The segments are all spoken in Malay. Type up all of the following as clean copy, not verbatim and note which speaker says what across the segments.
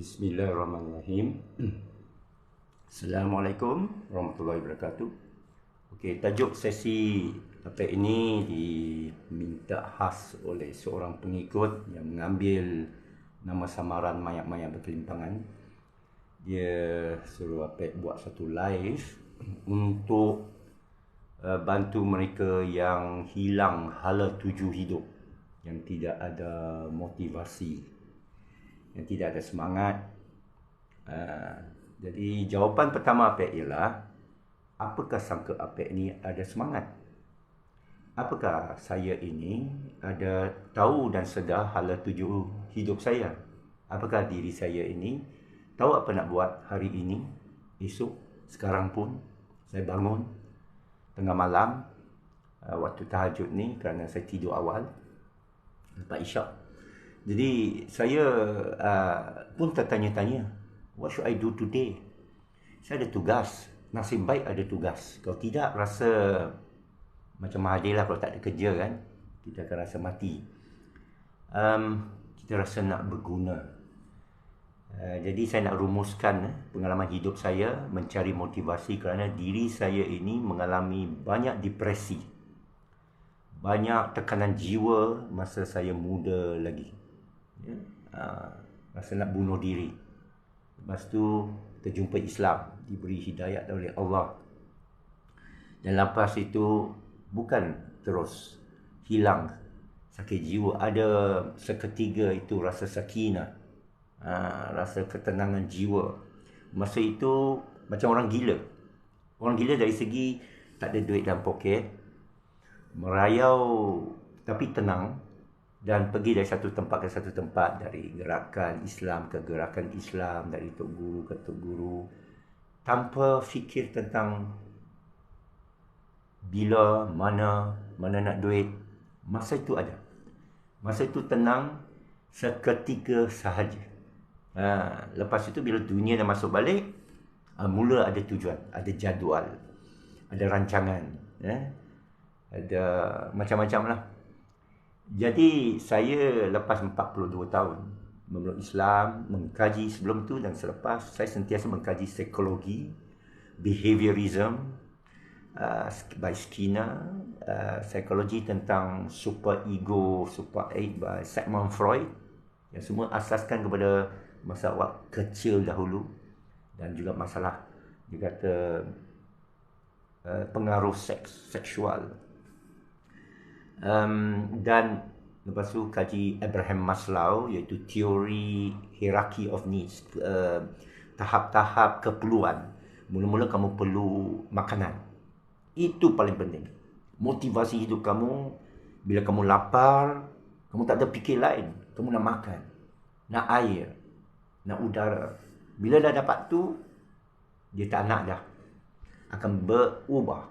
Speaker 1: Bismillahirrahmanirrahim. Assalamualaikum warahmatullahi wabarakatuh. Okey, tajuk sesi ini diminta khas oleh seorang pengikut yang mengambil nama samaran mayat-mayat berkelimpangan. Dia suruh buat satu live untuk bantu mereka yang hilang hala tuju hidup, yang tidak ada motivasi, yang tidak ada semangat. Jadi jawapan pertama Apek ialah, apakah sangka Apek ni ada semangat? Apakah saya ini ada tahu dan sedar hala tuju hidup saya? Apakah diri saya ini tahu apa nak buat hari ini, esok, sekarang pun? Saya bangun tengah malam, waktu tahajud ni, kerana saya tidur awal lepas isyak. Jadi saya pun tertanya-tanya, what should I do today? Saya ada tugas. Nasib baik ada tugas. Kalau tidak, rasa macam Mahathir lah kalau tak ada kerja kan. Kita akan rasa mati. Kita rasa nak berguna. Jadi saya nak rumuskan pengalaman hidup saya, mencari motivasi, kerana diri saya ini mengalami banyak depresi, banyak tekanan jiwa masa saya muda lagi. Rasa nak bunuh diri. Lepas tu terjumpa Islam, diberi hidayat oleh Allah, dan lepas itu bukan terus hilang sakit jiwa. Ada seketika itu rasa sakinah, rasa ketenangan jiwa. Masa itu macam orang gila. Orang gila dari segi tak ada duit dalam poket, merayau tapi tenang, dan pergi dari satu tempat ke satu tempat, dari gerakan Islam ke gerakan Islam, dari tok guru ke tok guru, tanpa fikir tentang bila, mana nak duit. Masa itu ada. Masa itu tenang seketika sahaja. Lepas itu bila dunia dah masuk balik, mula ada tujuan, ada jadual, ada rancangan, ada macam-macam lah. Jadi saya lepas 42 tahun memeluk Islam, mengkaji sebelum tu dan selepas, saya sentiasa mengkaji psikologi, behaviorism, by Skinner, psikologi tentang super ego, super id by Sigmund Freud, yang semua asaskan kepada masalah kecil dahulu, dan juga masalah dia kata pengaruh seksual. Dan lepas tu kaji Abraham Maslow, iaitu teori hierarchy of needs, tahap-tahap keperluan. Mula-mula kamu perlu makanan, itu paling penting. Motivasi hidup kamu, bila kamu lapar, kamu tak ada fikir lain, kamu nak makan, nak air, nak udara. Bila dah dapat tu, dia tak nak dah, akan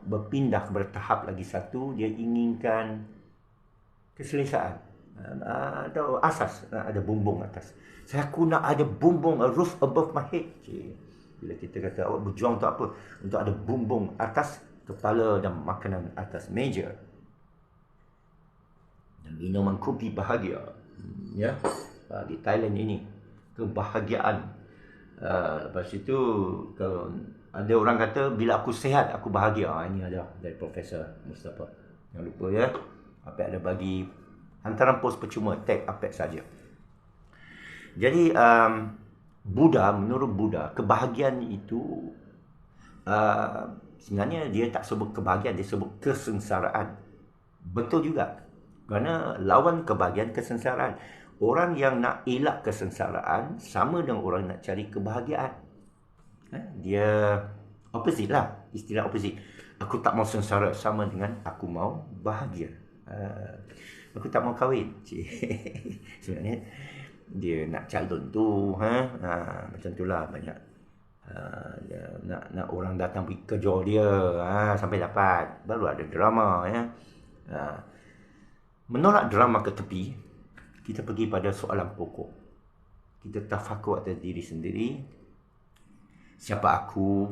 Speaker 1: berpindah kepada tahap lagi satu. Dia inginkan keselesaan, atau asas, ada bumbung atas. Aku nak ada bumbung, a roof above my head. Bila kita kata awak berjuang untuk apa? Untuk ada bumbung atas kepala dan makanan atas meja, dan minuman kopi bahagia. Di Thailand ini kebahagiaan. Lepas itu kalau ada orang kata bila aku sihat aku bahagia. Ini ada dari Profesor Mustafa. Jangan lupa ya, Apek ada bagi hantaran pos percuma, tag Apek saja. Jadi menurut Buddha, kebahagiaan itu sebenarnya dia tak sebut kebahagiaan, dia sebut kesengsaraan. Betul juga, kerana lawan kebahagiaan kesengsaraan. Orang yang nak elak kesengsaraan sama dengan orang nak cari kebahagiaan. Dia opposite lah, istilah opposite. Aku tak mau sengsara sama dengan aku mau bahagia. Aku tak mau kahwin. Sebenarnya dia nak calon tu, macam tu lah banyak. Nak orang datang pergi kejar dia, sampai dapat, baru ada drama. Menolak drama ke tepi, kita pergi pada soalan pokok. Kita tafakur atas diri sendiri. Siapa aku?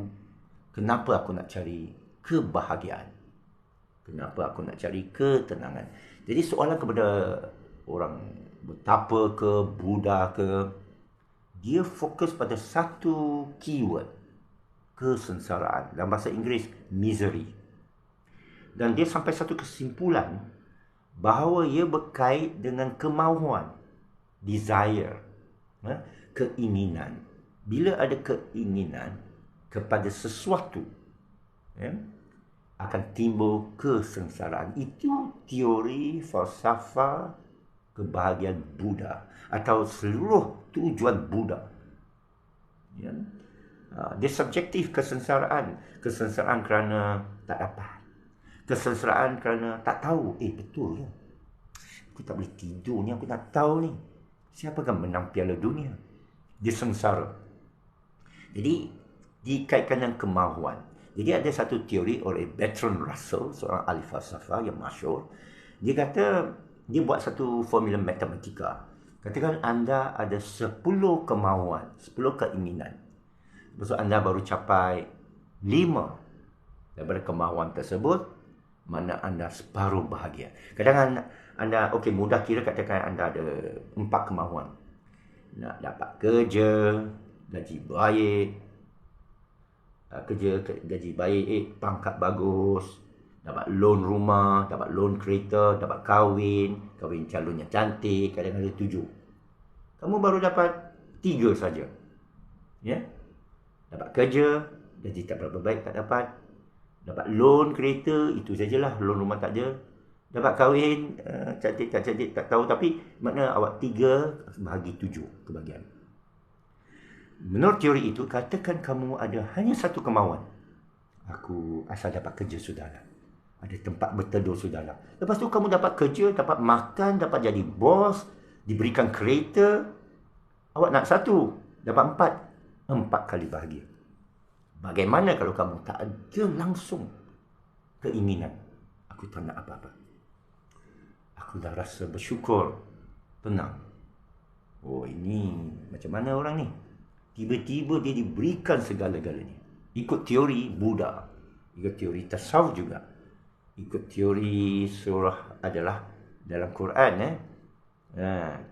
Speaker 1: Kenapa aku nak cari kebahagiaan? Kenapa aku nak cari ketenangan? Jadi soalan kepada orang betapa ke, Buddha ke, dia fokus pada satu keyword, kesengsaraan. Dalam bahasa Inggeris, misery. Dan dia sampai satu kesimpulan bahawa ia berkait dengan kemahuan, desire, keinginan. Bila ada keinginan kepada sesuatu, akan timbul kesengsaraan. Itu teori falsafah kebahagiaan Buddha atau seluruh tujuan Buddha. Dia subjektif, kesengsaraan. Kesengsaraan kerana tak dapat. Kesengsaraan kerana tak tahu. Betul ya. Aku tak boleh tidur ni, aku nak tahu ni. Siapa akan menang Piala Dunia? Dia sengsara. Jadi, dikaitkan dengan kemahuan. Jadi ada satu teori oleh Bertrand Russell, seorang ahli falsafah yang masyhur. Dia kata, dia buat satu formula matematika. Katakan anda ada 10 kemahuan, 10 keinginan. Lepas tu anda baru capai 5 daripada kemahuan tersebut, mana anda separuh bahagia. Kadang anda, okey, mudah kira, katakan anda ada 4 kemahuan. Nak dapat kerja, gaji baik, gaji baik, pangkat bagus, dapat loan rumah, dapat loan kereta, dapat kahwin calon yang cantik, kadang-kadang ada 7. Kamu baru dapat 3 saja. Ya? Dapat kerja, gaji tak berapa baik, tak dapat. Dapat loan kereta, itu sajalah, loan rumah tak ada. Dapat kahwin, cantik tak cantik tak tahu, tapi makna awak 3 bahagi 7 kebahagiaan. Menurut teori itu, katakan kamu ada hanya satu kemahuan. Aku asal dapat kerja sudahlah. Ada tempat berteduh sudahlah. Lepas tu kamu dapat kerja, dapat makan, dapat jadi bos, diberikan kereta. Awak nak 1, dapat 4. 4 kali bahagia. Bagaimana kalau kamu tak ada langsung keinginan? Aku tak nak apa-apa. Aku dah rasa bersyukur, tenang. Oh, ini macam mana orang ni? Tiba-tiba dia diberikan segala-galanya. Ikut teori Buddha, ikut teori tasawuf juga, ikut teori surah adalah dalam Quran.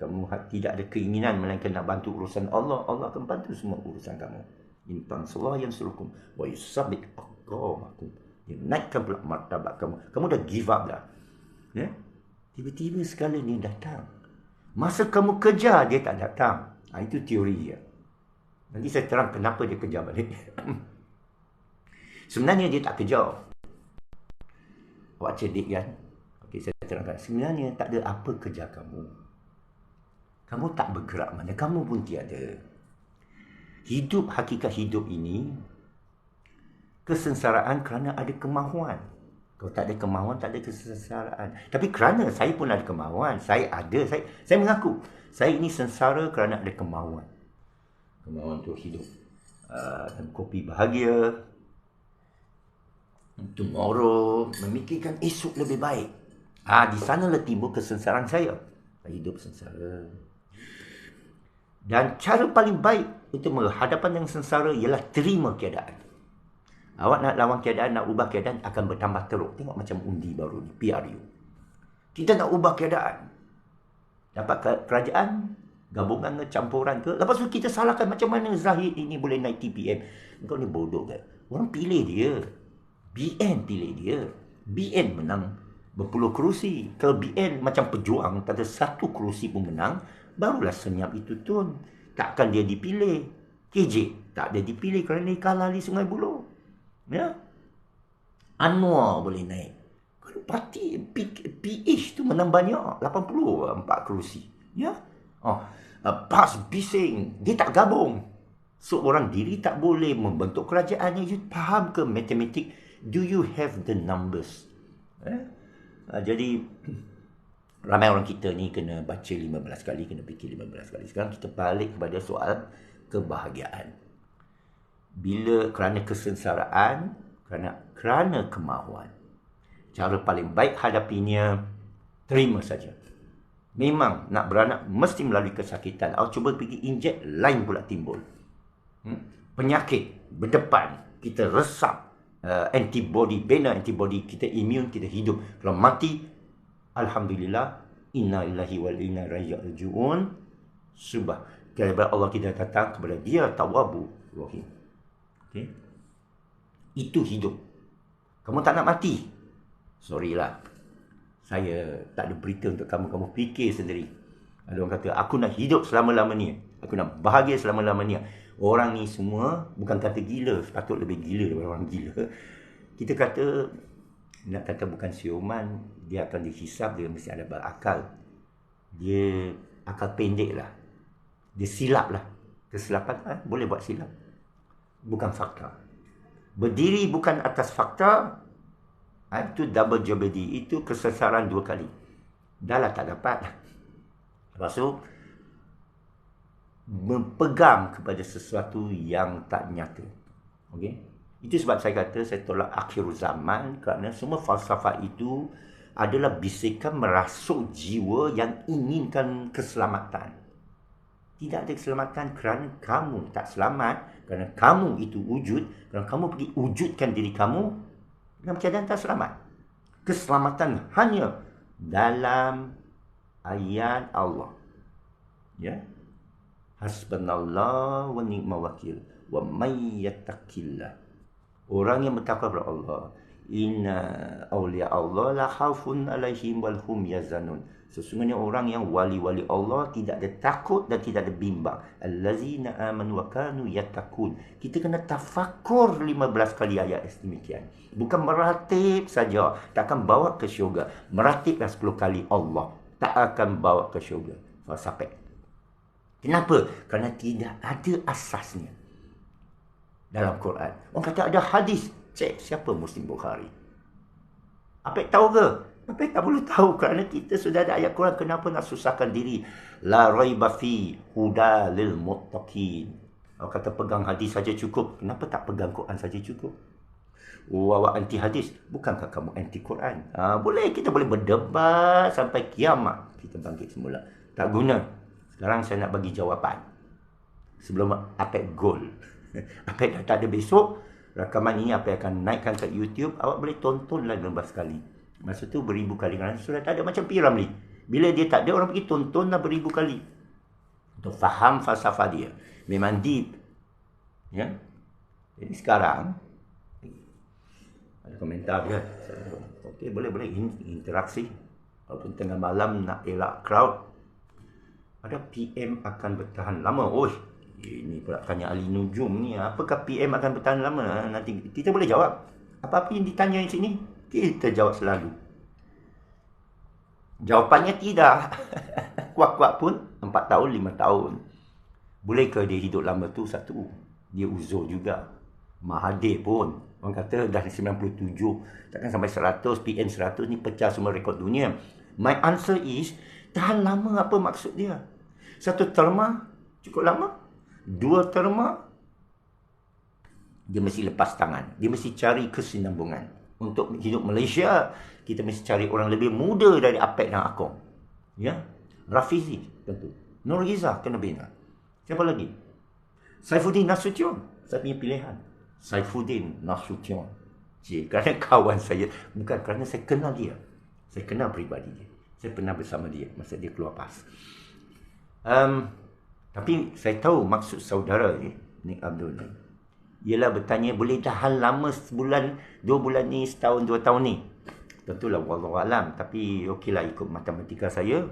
Speaker 1: Kamu tidak ada keinginan melainkan nak bantu urusan Allah, Allah akan bantu semua urusan kamu. Intan salah yang suruhkum wa yusabbit aqamakum. Dia naikkan pula martabat kamu. Kamu dah give up dah. Tiba-tiba sekali ni datang. Masa kamu kejar, dia tak datang. Itu teori dia. Nanti saya terang kenapa dia kejar balik. Sebenarnya dia tak kejar. Awak cerdik kan? Okey, saya terangkan. Sebenarnya tak ada apa kejar kamu. Kamu tak bergerak mana, kamu pun tiada. Hidup, hakikat hidup ini, kesengsaraan kerana ada kemahuan. Kalau tak ada kemahuan, tak ada kesengsaraan. Tapi kerana saya pun ada kemahuan, saya mengaku, saya ini sengsara kerana ada kemahuan. Kemahuan untuk hidup dan kopi bahagia, tomorrow, memikirkan esok lebih baik. Di sanalah timbul kesengsaraan saya. Hidup sengsara. Dan cara paling baik untuk menghadapan dengan sengsara ialah terima keadaan. Awak nak lawan keadaan, nak ubah keadaan, akan bertambah teruk. Tengok macam undi baru ni, PRU. Kita nak ubah keadaan. Dapat kerajaan, gabungan ke, campuran ke. Lepas tu kita salahkan macam mana Zahid ini boleh naik TPM. Kau ni bodoh kan? Orang pilih dia. BN pilih dia. BN menang berpuluh kerusi. Kalau BN macam pejuang, tak ada satu kerusi pun menang, barulah senyap itu tun. Takkan dia dipilih. KJ tak ada dipilih kerana dia kalah di Sungai Buloh. Ya? Anwar boleh naik. Kalau parti PH tu menang banyak, 84 kerusi. Ya? PAS bising, dia tak gabung. Seorang diri tak boleh membentuk kerajaan. You faham ke matematik? Do you have the numbers? Jadi ramai orang kita ni kena baca 15 kali, kena fikir 15 kali. Sekarang kita balik kepada soal kebahagiaan. Bila kerana kesengsaraan, kerana kemahuan, cara paling baik hadapinya, terima saja. Memang nak beranak mesti melalui kesakitan. Awak cuba pergi injek, lain pula timbul. Penyakit berdepan, kita resap antibody, bina antibody, kita imun, kita hidup. Kalau mati, alhamdulillah, inna lillahi wa inna ilaihi raji'un. Subah. Kepada Allah kita datang, kepada dia Tawwabu Rahim. Okay? Itu hidup. Kamu tak nak mati? Sorry lah. Saya tak ada berita untuk kamu. Kamu fikir sendiri. Ada orang kata, aku nak hidup selama-lamanya. Aku nak bahagia selama-lamanya. Orang ni semua bukan kata gila. Patut lebih gila daripada orang gila. Kita kata, nak kata bukan siuman, dia akan dihisap, dia mesti ada berakal. Dia akal pendek lah. Dia silap lah. Kesilapan boleh buat silap. Bukan fakta. Berdiri bukan atas fakta, itu double jeopardy. Itu kesesaran 2 kali. Dah lah tak dapat. Lepas tu, berpegang kepada sesuatu yang tak nyata. Okay? Itu sebab saya kata saya tolak akhir zaman, kerana semua falsafah itu adalah bisikan merasuk jiwa yang inginkan keselamatan. Tidak ada keselamatan kerana kamu tak selamat, kerana kamu itu wujud, kerana kamu pergi wujudkan diri kamu dalam keadaan tak selamat. Keselamatan hanya dalam ayat Allah. Ya. Hasbunallah wa ni'mal wakil wa may yattaqillah. Orang yang bertakwa kepada Allah, inna awliya Allah la khaufun alaihim wal hum yazanun. Sesungguhnya orang yang wali-wali Allah tidak ada takut dan tidak ada bimbang. Allazina amanu wa kanu yattaqun. Kita kena tafakur 15 kali ayat demikian. Bukan meratib saja, tak akan bawa ke syurga. Meratiblah 10 kali Allah, tak akan bawa ke syurga. Falsafah. Kenapa? Kerana tidak ada asasnya dalam Quran. Orang kata ada hadis. Cek siapa Muslim Bukhari. Apa tahu ke? Apa tak perlu tahu, kerana kita sudah ada ayat Quran. Kenapa nak susahkan diri? La raiba fi huda lil muttaqin. Orang kata pegang hadis saja cukup. Kenapa tak pegang Quran saja cukup? Wa anti hadis. Bukankah kamu anti Quran? Boleh, kita boleh berdebat sampai kiamat. Kita bangkit semula. Tak guna. Sekarang saya nak bagi jawapan. Sebelum Apek Gold. Apek dah tak ada besok. Rakaman ini Apek akan naikkan ke YouTube. Awak boleh tontonlah 15 kali. Masa tu beribu kali. Kerana sudah tak ada macam P.Ramlee. Bila dia tak ada, orang pergi tontonlah beribu kali. Untuk faham falsafah dia. Memang deep. Ya. Jadi sekarang, ada komentar dia. Okey, boleh interaksi. Walaupun tengah malam nak elak crowd. Ada PM akan bertahan lama. Ini pula tanya ahli nujum ni. Apakah PM akan bertahan lama? Nanti kita boleh jawab. Apa-apa yang ditanya di sini, kita jawab selalu. Jawapannya tidak. Kuat-kuat pun 4 tahun, 5 tahun. Bolehkah dia hidup lama tu? Satu, dia uzur juga. Mahathir pun, orang kata dah 97, takkan sampai 100, PM 100 ni pecah semua rekod dunia. My answer is, tahan lama apa maksud dia? 1 terma cukup lama? 2 terma, dia mesti lepas tangan. Dia mesti cari kesinambungan. Untuk hidup Malaysia, kita mesti cari orang lebih muda dari Apek dan Akong. Ya, Rafizi tentu. Nur Izzah kena bina. Siapa lagi? Saifuddin Nasution. Saya punya pilihan. Saifuddin Nasution. Kerana kawan saya. Bukan kerana saya kenal dia. Saya kenal peribadi dia. Saya pernah bersama dia masa dia keluar PAS. Tapi saya tahu maksud saudara ni, Nik Abdul ni, ialah bertanya boleh tahan lama sebulan, 2 bulan ni, setahun, 2 tahun ni. Tentulah wallahualam, tapi okeylah ikut matematika saya.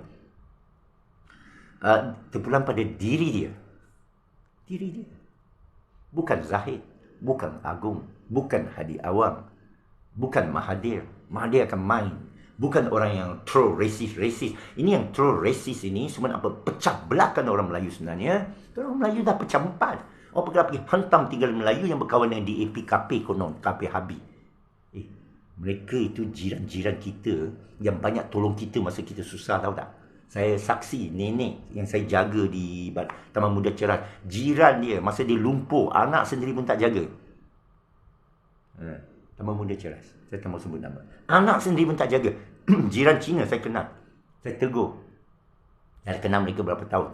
Speaker 1: Terpulang pada diri dia. Diri dia. Bukan Zahid, bukan Agung, bukan Hadi Awang, bukan Mahathir. Mahathir akan main. Bukan orang yang throw racist. Ini yang throw racist ini semua nak pecah belahkan orang Melayu sebenarnya. Orang Melayu dah pecah 4. Orang pergi hantam 3 Melayu yang berkawan dengan DAP KP konon, KP Habib. Mereka itu jiran-jiran kita yang banyak tolong kita masa kita susah, tahu tak? Saya saksi nenek yang saya jaga di Taman Muda Ceras. Jiran dia masa dia lumpuh, anak sendiri pun tak jaga. Taman Muda Ceras. Saya tak mau sebut nama. Anak sendiri pun tak jaga. Jiran Cina saya kenal. Saya tegur. Saya kenal mereka berapa tahun.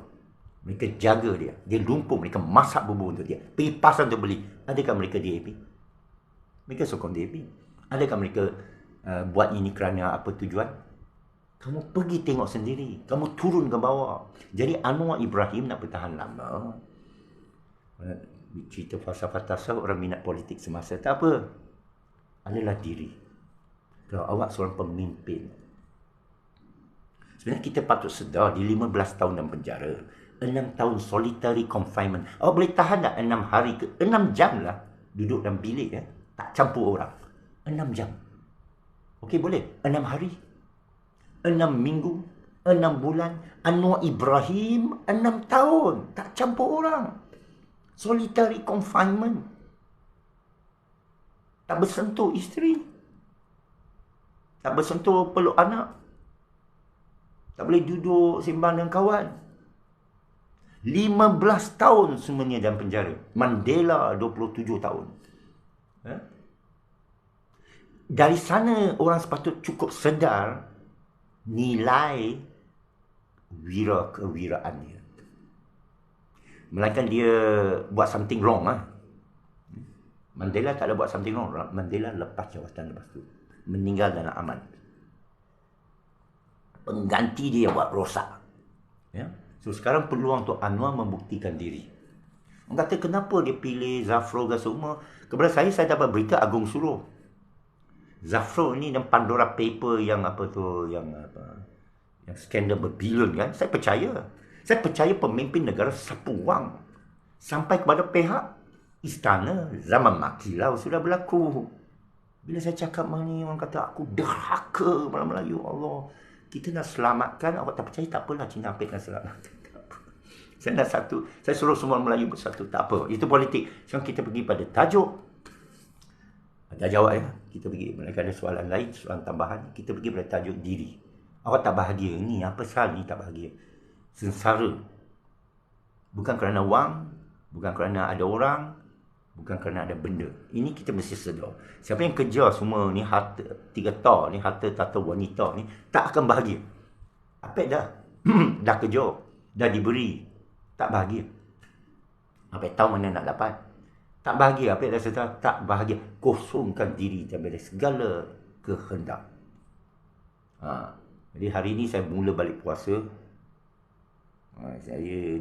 Speaker 1: Mereka jaga dia. Dia lumpuh. Mereka masak bubur untuk dia. Pergi pasar untuk beli. Adakah mereka DAP? Mereka sokong DAP. Adakah mereka buat ini kerana apa tujuan? Kamu pergi tengok sendiri. Kamu turun ke bawah. Jadi Anwar Ibrahim nak bertahan lama. Cerita falsafah tasawuf, orang minat politik semasa. Tak apa. Adalah diri. Kalau awak seorang pemimpin. Sebenarnya kita patut sedar di 15 tahun dalam penjara. 6 tahun solitary confinement. Awak boleh tahan tak 6 hari ke 6 jam lah. Duduk dalam bilik ya. Tak campur orang. 6 jam. Okey boleh. 6 hari. 6 minggu, 6 bulan. Anwar Ibrahim 6 tahun. Tak campur orang. Solitary confinement. Tak bersentuh isteri. Tak bersentuh peluk anak. Tak boleh duduk sembang dengan kawan. 15 tahun semuanya dalam penjara. Mandela 27 tahun. Dari sana orang sepatut cukup sedar nilai kewiraan dia. Melainkan dia buat something wrong. Mandela tak ada buat something wrong. Mandela lepas jawatan lepas tu. Meninggal dalam aman. Pengganti dia buat rosak. Ya? So sekarang peluang untuk Anwar membuktikan diri. Orang kata kenapa dia pilih Zafrul dan semua. Kepada saya dapat berita Agung suruh. Zafrul ni dan Pandora Paper yang yang skandal berbilion kan. Saya percaya pemimpin negara sapu wang sampai kepada pihak istana. Zaman Makilau sudah berlaku. Bila saya cakap ni orang kata aku derhaka malam Melayu. Allah, kita nak selamatkan, awak tak percaya tak apalah, Cina Apek nak selamatkan. Saya suruh semua Melayu bersatu, tak apa. Itu politik. Sekarang kita pergi pada tajuk. Dah jawab ya. Kita pergi, mereka ada soalan lain, soalan tambahan. Kita pergi pada tajuk diri. Awak tak bahagia ni, apa sal ni tak bahagia? Sengsara. Bukan kerana wang, bukan kerana ada orang, bukan kerana ada benda. Ini kita mesti sedar. Siapa yang kejar semua ni harta, 3 ta ni, harta tata wanita ni, tak akan bahagia. Apek dah dah kejar, dah diberi, tak bahagia. Apek tahu mana nak dapat. Tak bahagia, apa yang dah sedar, tak bahagia. Kosongkan diri daripada segala kehendak. Jadi hari ini saya mula balik puasa. Saya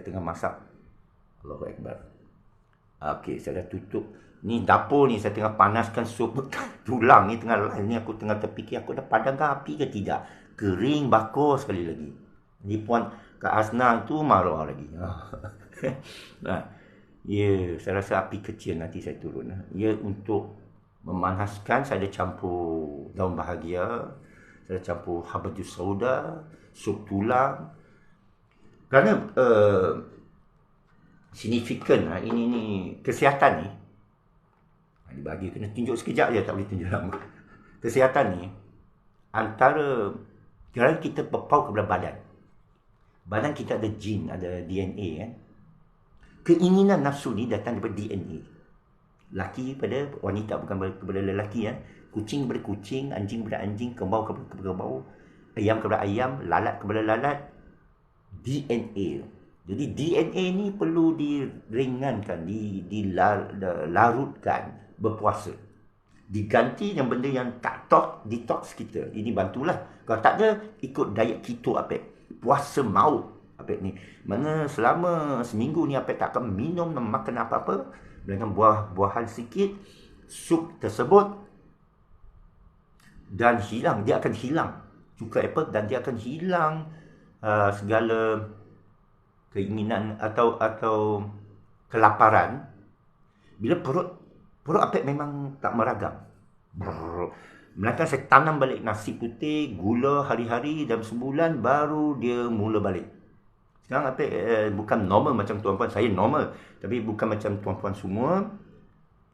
Speaker 1: tengah masak. Allahu Akbar. Okey, saya dah tutup. Ni dapur ni saya tengah panaskan sup tulang ni tengah ni aku tengah terfikir aku dah padamkan api ke tidak. Kering bakar sekali lagi. Ni puan Kak Asna tu marah lagi. Ya, saya rasa api kecil nanti saya turun. Ya, untuk memanaskan saya ada campur daun bahagia, saya campur habatus sauda, sup tulang. Kerana signifikan ini kesihatan ni. Dibagi kena tunjuk sekejap je, tak boleh tunjuk lama. Kesihatan ni antara kerana kita berpau kepada badan. Badan kita ada jin, ada DNA kan. Keinginan nafsu ni datang daripada DNA. Laki pada wanita, bukan kepada lelaki ya. Kucing kepada kucing, anjing kepada anjing, kerbau kepada kerbau, ayam kepada ayam, lalat kepada lalat. DNA. Jadi DNA ni perlu diringankan, dilarutkan berpuasa. Diganti dengan benda yang tak detox kita. Ini bantulah. Kalau tak ada, ikut diet keto Apek. Puasa maut Apek ni. Mana selama seminggu ni Apek tak akan minum dan makan apa-apa. Dengan buah-buahan sikit. Sup tersebut. Dan hilang. Dia akan hilang. Cuka apple dan dia akan hilang segala keinginan atau kelaparan. Bila perut Apek memang tak meragam. Melainkan saya tanam balik nasi putih, gula hari-hari dalam sebulan baru dia mula balik. Sekarang Apek bukan normal macam tuan-puan. Saya normal. Tapi bukan macam tuan-puan semua.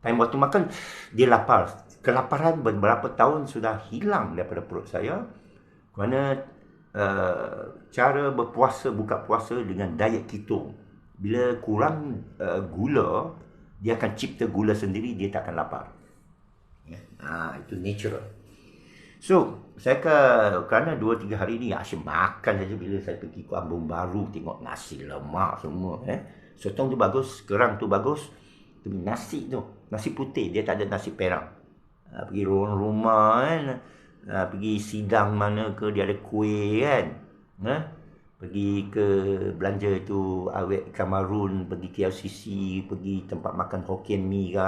Speaker 1: Time waktu makan, dia lapar. Kelaparan beberapa tahun sudah hilang daripada perut saya. Kerana cara berpuasa, buka puasa dengan diet keto. Bila kurang gula, dia akan cipta gula sendiri, dia tak akan lapar. Itu natural. So, saya kerana 2-3 hari ni asyik makan saja. Bila saya pergi ke Ambon Baru, tengok nasi lemak semua. Sotong tu bagus, kerang tu bagus. Tapi nasi tu, nasi putih, dia tak ada nasi perang. Pergi rumah kan, pergi sidang mana ke, dia ada kuih kan. Pergi ke belanja tu Awet Kamarun, pergi KLCC, pergi tempat makan Hokkien mi ke,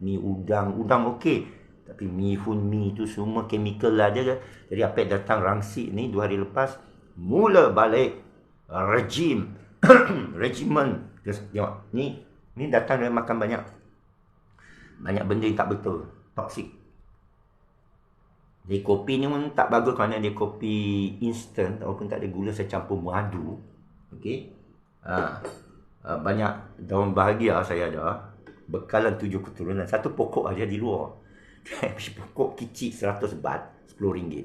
Speaker 1: mi udang okey. Tapi mi hun mi tu semua chemical lah dia. Jadi Apek datang Rangsit ni 2 hari lepas, mula balik regimen. Tengok, ni datang dari makan banyak benda yang tak betul, toksik. Jadi kopi ni pun tak bagus kerana dia kopi instant, walaupun tak ada gula, saya campur madu. Okey. Banyak daun bahagia saya ada. Bekalan 7 keturunan. Satu pokok aja di luar. Pokok kecil 100 baht, RM10.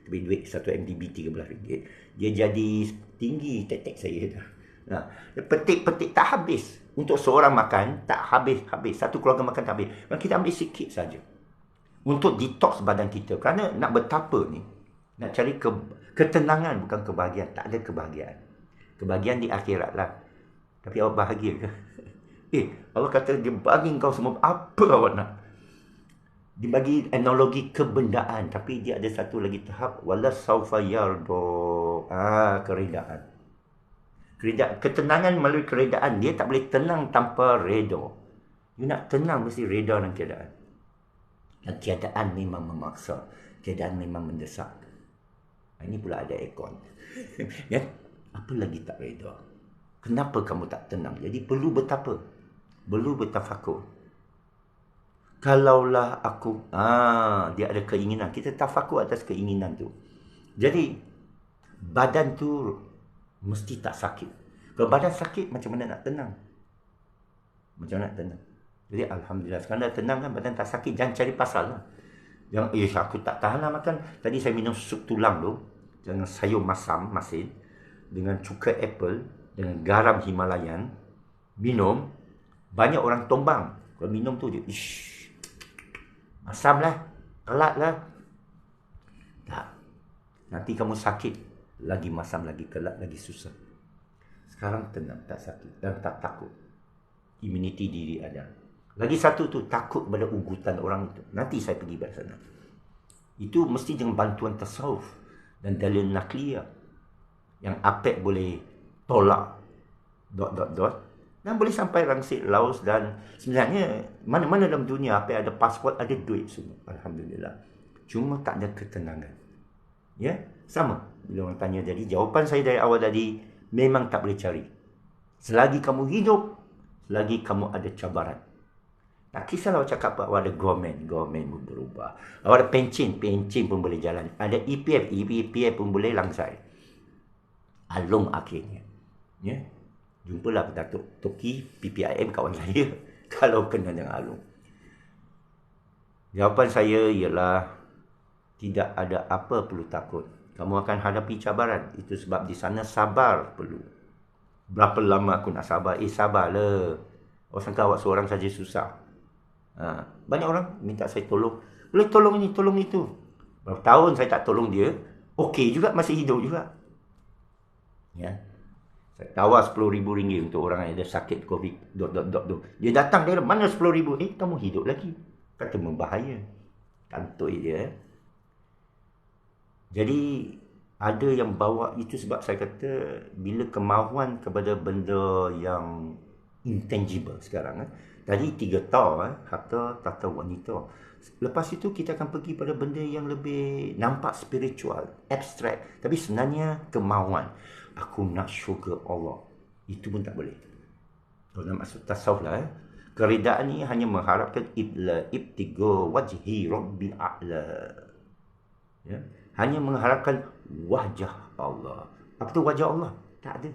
Speaker 1: Tapi duit 1 MDB RM13. Dia jadi tinggi tek-tek saya dah. Petik-petik tak habis. Untuk seorang makan tak habis. Satu keluarga makan tak habis. Kita ambil sikit saja. Untuk detox badan kita. Kerana nak bertapa ni, nak cari ketenangan, bukan kebahagiaan. Tak ada kebahagiaan. Kebahagiaan di akhirat lah. Tapi awak bahagia ke? Allah kata dia bagi kau semua, apa awak nak? Dia bagi analogi kebendaan. Tapi dia ada satu lagi tahap. Wala saufa yardo. Keredaan. Ketenangan melalui keredaan. Dia tak boleh tenang tanpa redo. You nak tenang mesti reda dengan keadaan. Dan keadaan memang memaksa. Keadaan memang mendesak. Ini pula ada aircon. Ya? Apa lagi tak reda? Kenapa kamu tak tenang? Jadi perlu bertapa. Perlu bertafakur. Kalaulah aku... dia ada keinginan. Kita tafakur atas keinginan tu. Jadi, badan tu mesti tak sakit. Kalau badan sakit, macam mana nak tenang? Jadi Alhamdulillah, sekarang dah tenang kan, badan tak sakit. Jangan cari pasal lah. Jangan, aku tak tahan lah makan. Tadi saya minum sup tulang tu, dengan sayur masam, masin, dengan cuka apple, dengan garam Himalayan. Minum, banyak orang tombang. Kalau minum tu, dia, masam lah, telat lah. Tak. Nanti kamu sakit. Lagi masam, lagi kelat, lagi susah. Sekarang tenang, tak sakit dan tak takut. Immunity diri ada. Lagi satu tu, takut pada ugutan orang itu. Nanti saya pergi pada sana. Itu mesti dengan bantuan tasawuf dan dalil nakliyah. Yang Apek boleh tolak. Dan boleh sampai Rangsit, Laos, dan sebenarnya mana-mana dalam dunia Apek ada pasport, ada duit semua. Alhamdulillah. Cuma tak ada ketenangan. Ya, sama. Bila orang tanya jadi, jawapan saya dari awal tadi, memang tak boleh cari. Selagi kamu hidup, selagi kamu ada cabaran. Tak kisahlah awak cakap awak ada government pun berubah. Awak ada pencen pun boleh jalan. Ada EPF pun boleh langsai. Alung akhirnya. Ya. Jumpalah Datuk Toki, PPIM kawan saya, kalau kena dengan Alung. Jawapan saya ialah, tidak ada apa perlu takut. Kamu akan hadapi cabaran. Itu sebab di sana sabar perlu. Berapa lama aku nak sabar? Sabarlah. Awak sangka awak seorang saja susah. Banyak orang minta saya tolong. Boleh tolong ini, tolong itu. Berapa tahun saya tak tolong dia, okey juga, masih hidup juga. Ya. Saya tawar RM10,000 untuk orang yang ada sakit COVID. Dia datang, dia mana RM10,000? Kamu hidup lagi. Kata membahaya. Kantoi dia. Jadi ada yang bawa itu sebab saya kata, bila kemahuan kepada benda yang intangible sekarang. Tadi 3 tau, harta, tata, wanita. Lepas itu kita akan pergi pada benda yang lebih nampak spiritual, abstrak. Tapi sebenarnya kemahuan. Aku nak syurga Allah. Itu pun tak boleh. Kalau nak masuk tasawuf lah. Keredaan ni hanya mengharapkan ibtigo wajhi rabbi a'la. Ya. Hanya mengharapkan wajah Allah. Apa tu wajah Allah? Tak ada.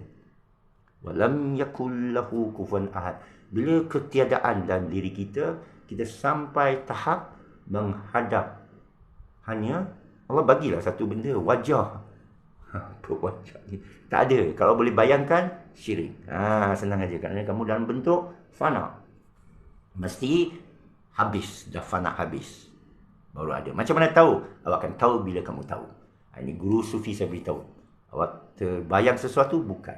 Speaker 1: Walam yakul lahu kufuwan ahad. Bila ketiadaan dalam diri kita, kita sampai tahap menghadap. Hanya Allah bagilah satu benda, wajah. Apa wajah ni? Tak ada. Kalau boleh bayangkan, syirik. Senang aja. Kerana kamu dalam bentuk fana. Mesti habis. Dah fana habis. Baru ada. Macam mana tahu? Awak akan tahu bila kamu tahu. Ini guru sufi saya beritahu. Awak terbayang sesuatu? Bukan.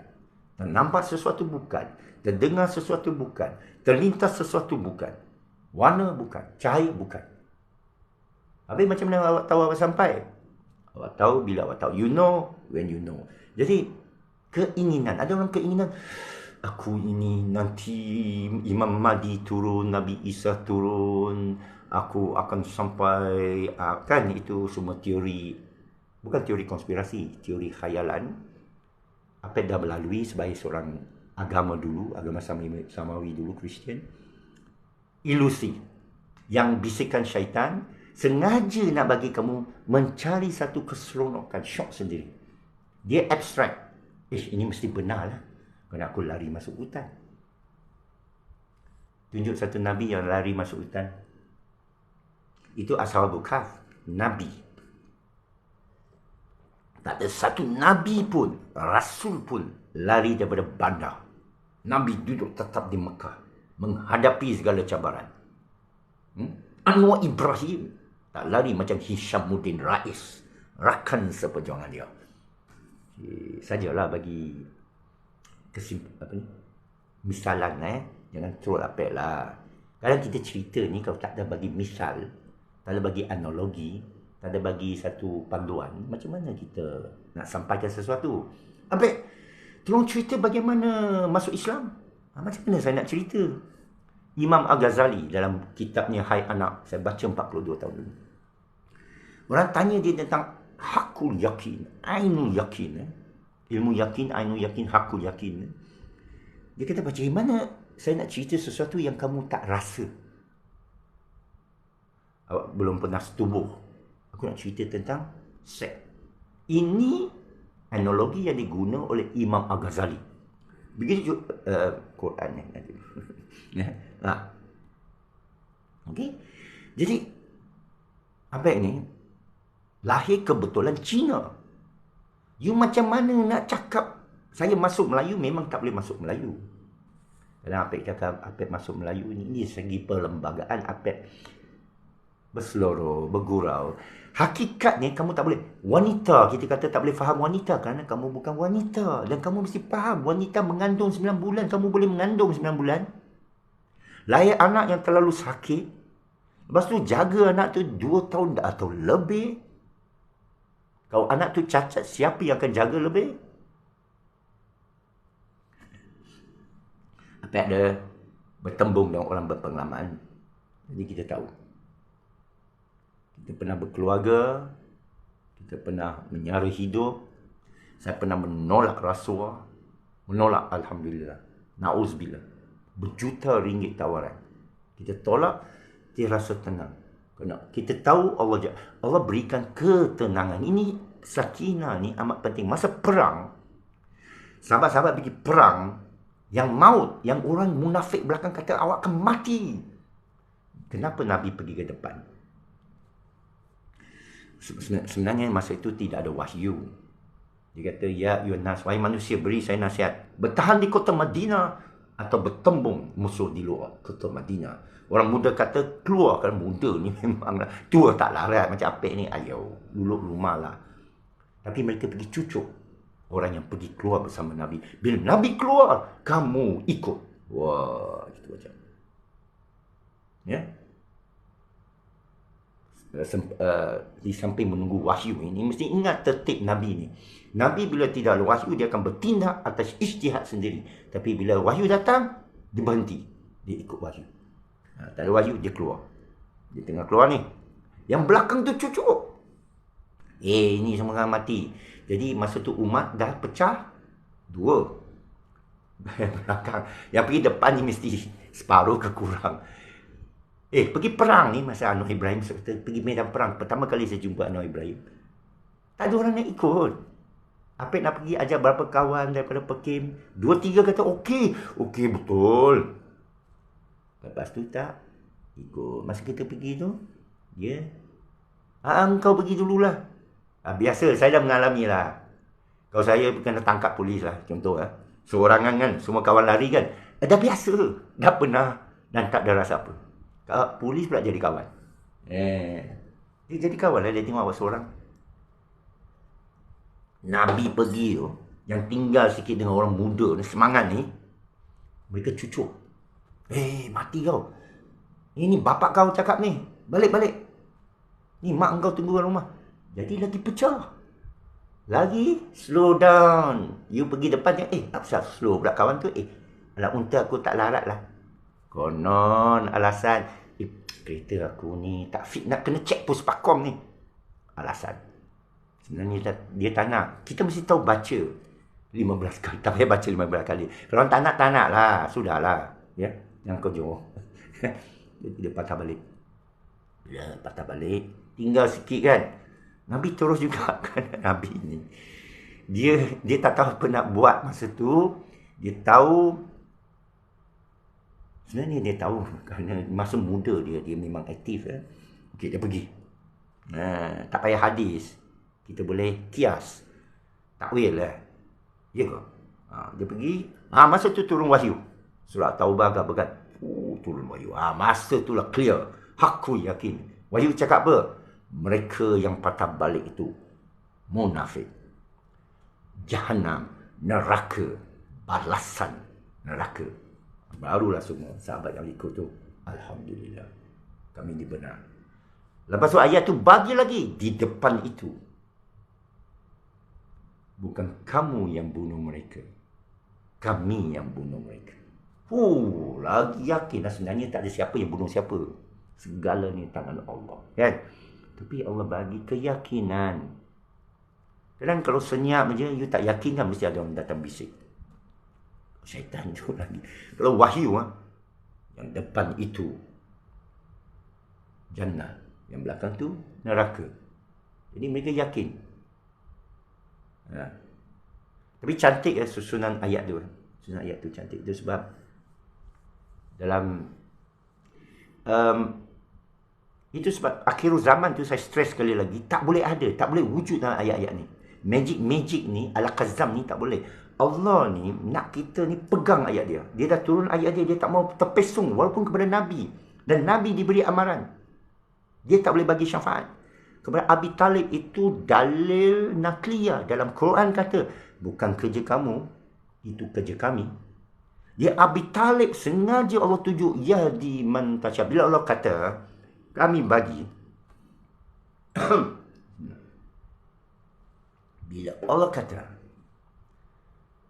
Speaker 1: Ternampak sesuatu? Bukan. Terdengar sesuatu? Bukan. Terlintas sesuatu? Bukan. Warna? Bukan. Cahaya? Bukan. Habis macam mana awak tahu awak sampai? Awak tahu bila awak tahu. You know when you know. Jadi keinginan, ada orang keinginan, aku ini nanti Imam Mahdi turun, Nabi Isa turun, aku akan sampai, kan itu semua teori, bukan teori konspirasi, teori khayalan. Apa yang dah melalui sebagai seorang agama dulu, agama Samawi dulu, Kristian. Ilusi yang bisikan syaitan sengaja nak bagi kamu mencari satu keseronokan, syok sendiri. Dia abstrak. Ini mesti benar lah. Kerana aku lari masuk hutan. Tunjuk satu Nabi yang lari masuk hutan. Itu Ashabul Kahf. Nabi. Tak ada satu Nabi pun, Rasul pun lari daripada bandar. Nabi duduk tetap di Mekah. Menghadapi segala cabaran. Anwar Ibrahim tak lari macam Hishamuddin Rais. Rakan seperjuangan dia. Sajalah bagi misalan, jangan terus apek lah. Kadang kita cerita ni kalau tak ada bagi misal, tak ada bagi analogi, tak ada bagi satu panduan, macam mana kita nak sampaikan sesuatu? Apek, tolong cerita bagaimana masuk Islam. Macam mana saya nak cerita? Imam Al-Ghazali dalam kitabnya Hai Anak, saya baca 42 tahun dulu. Orang tanya dia tentang hakul yakin, ainul yakin. Ilmu yakin, ainul yakin, hakul yakin. Dia kata, bagaimana saya nak cerita sesuatu yang kamu tak rasa? Awak belum pernah setubuh. Aku nak cerita tentang seks. Ini analogi yang diguna oleh Imam Al-Ghazali. Begitu juga Quran ni nanti. Okey. Jadi apa ini? Lahir kebetulan Cina. You macam mana nak cakap saya masuk Melayu, memang tak boleh masuk Melayu. Kadang Apek cakap Apek masuk Melayu ini segi perlembagaan Apek berseloroh, bergurau. Hakikatnya kamu tak boleh. Wanita, kita kata tak boleh faham wanita kerana kamu bukan wanita. Dan kamu mesti faham wanita mengandung 9 bulan. Kamu boleh mengandung 9 bulan. Lahir anak yang terlalu sakit. Lepas tu jaga anak tu 2 tahun atau lebih. Kalau anak tu cacat, siapa yang akan jaga lebih? Apa ada bertembung dengan orang berpengalaman. Jadi kita tahu. Kita pernah berkeluarga. Kita pernah menyara hidup. Saya pernah menolak rasuah. Menolak, Alhamdulillah. Na'uzubillah. Berjuta ringgit tawaran. Kita tolak, dia rasa tenang. Kerana kita tahu Allah berikan ketenangan. Ini sakinah ni amat penting. Masa perang, sahabat-sahabat pergi perang, yang maut, yang orang munafik belakang kata awak akan mati. Kenapa Nabi pergi ke depan? Sebenarnya masa itu tidak ada wahyu. Dia kata, ya Yunas, wahai manusia, beri saya nasihat. Bertahan di kota Madinah atau bertembung musuh di luar kota Madinah. Orang muda kata keluar, kan muda ni memang tua tak larat macam Apek ni, ayo duduk rumah lah. Tapi mereka pergi cucuk orang yang pergi keluar bersama Nabi. Bila Nabi keluar, kamu ikut. Wah, gitu macam. Ya. Di samping menunggu wahyu ini, mesti ingat tertib Nabi ni. Nabi bila tidak ada wahyu, dia akan bertindak atas ijtihad sendiri. Tapi bila wahyu datang, dia berhenti. Dia ikut wahyu. Tak ada wahyu, dia keluar. Dia tengah keluar ni. Yang belakang tu cucuk. Ini semua orang mati. Jadi masa tu umat dah pecah 2. Belakang. Yang pergi depan ni mesti separuh ke kurang. Pergi perang ni masa Anwar Ibrahim pergi medan perang. Pertama kali saya jumpa Anwar Ibrahim. Tak ada orang nak ikut. Apek nak pergi ajar berapa kawan daripada Pekim. 2-3 kata okey. Okey betul. Lepas tu tak ikut. Masa kita pergi tu, dia, engkau pergi dululah. Biasa, saya dah mengalami lah. Kalau saya kena tangkap polis lah, contoh lah. Seorangan kan, semua kawan lari kan. Dah biasa, dah pernah dan tak ada rasa apa. Polis pula jadi kawan. Dia jadi kawan lah, dia tengok awak seorang. Nabi pergi tu, yang tinggal sikit dengan orang muda ni, semangat ni, mereka cucuk. Mati kau. Ini bapak kau cakap ni. Balik. Ni mak engkau tunggu kat rumah. Jadi lagi pecah. Lagi slow down. You pergi depan je. Apa slow pula kawan tu? Alah unta aku tak larat lah. Konon alasan. Kereta aku ni tak fit nak kena check pos pakom ni. Alasan. Sebenarnya dia tak nak. Kita mesti tahu baca 15 kali. Tak payah baca 15 kali. Kalau tak nak lah. Sudahlah. Ya. Yang kau jauh. Dia patah balik. Bila patah balik. Tinggal sikit kan. Nabi terus juga kan. Nabi ni. Dia tak tahu apa nak buat masa tu. Dia tahu. Sebenarnya dia tahu. Kerana masa muda dia memang aktif. Okey, dia pergi. Tak payah hadis. Kita boleh kias. Takwil lah. Ya ke? Dia pergi. Masa tu turun wahyu. Surah Taubah ke apa kan? Turun wahyu. Masa tu lah clear. Aku yakin. Wahyu cakap apa? Mereka yang patah balik itu munafik. Jahannam. Neraka. Balasan neraka. Barulah semua sahabat yang ikut tu. Alhamdulillah. Kami dibenar. Lepas tu ayat tu bagi lagi. Di depan itu. Bukan kamu yang bunuh mereka. Kami yang bunuh mereka. Lagi yakin sebenarnya tak ada siapa yang bunuh siapa. Segala ni tangan Allah. Kan? Tapi Allah bagi keyakinan. Kadang kalau senyap je, you tak yakin kan mesti ada orang datang bisik. Syaitan tu lagi. Kalau wahyu, yang depan itu jannah. Yang belakang tu neraka. Jadi mereka yakin. Tapi cantik susunan ayat tu. Susunan ayat tu cantik. Itu sebab dalam itu sebab akhir zaman tu saya stres sekali lagi. Tak boleh ada, tak boleh wujud dalam ayat-ayat ni. Magic ni, Al-Qazzam ni tak boleh. Allah ni nak kita ni pegang ayat dia. Dia dah turun ayat dia, dia tak mau terpesong walaupun kepada Nabi. Dan Nabi diberi amaran. Dia tak boleh bagi syafaat. Kepada Abi Talib itu dalil nakliyah. Dalam Quran kata, bukan kerja kamu, itu kerja kami. Dia Abi Talib sengaja Allah tunjuk, yahdi man tasya. Bila Allah kata, kami bagi. Bila Allah kata,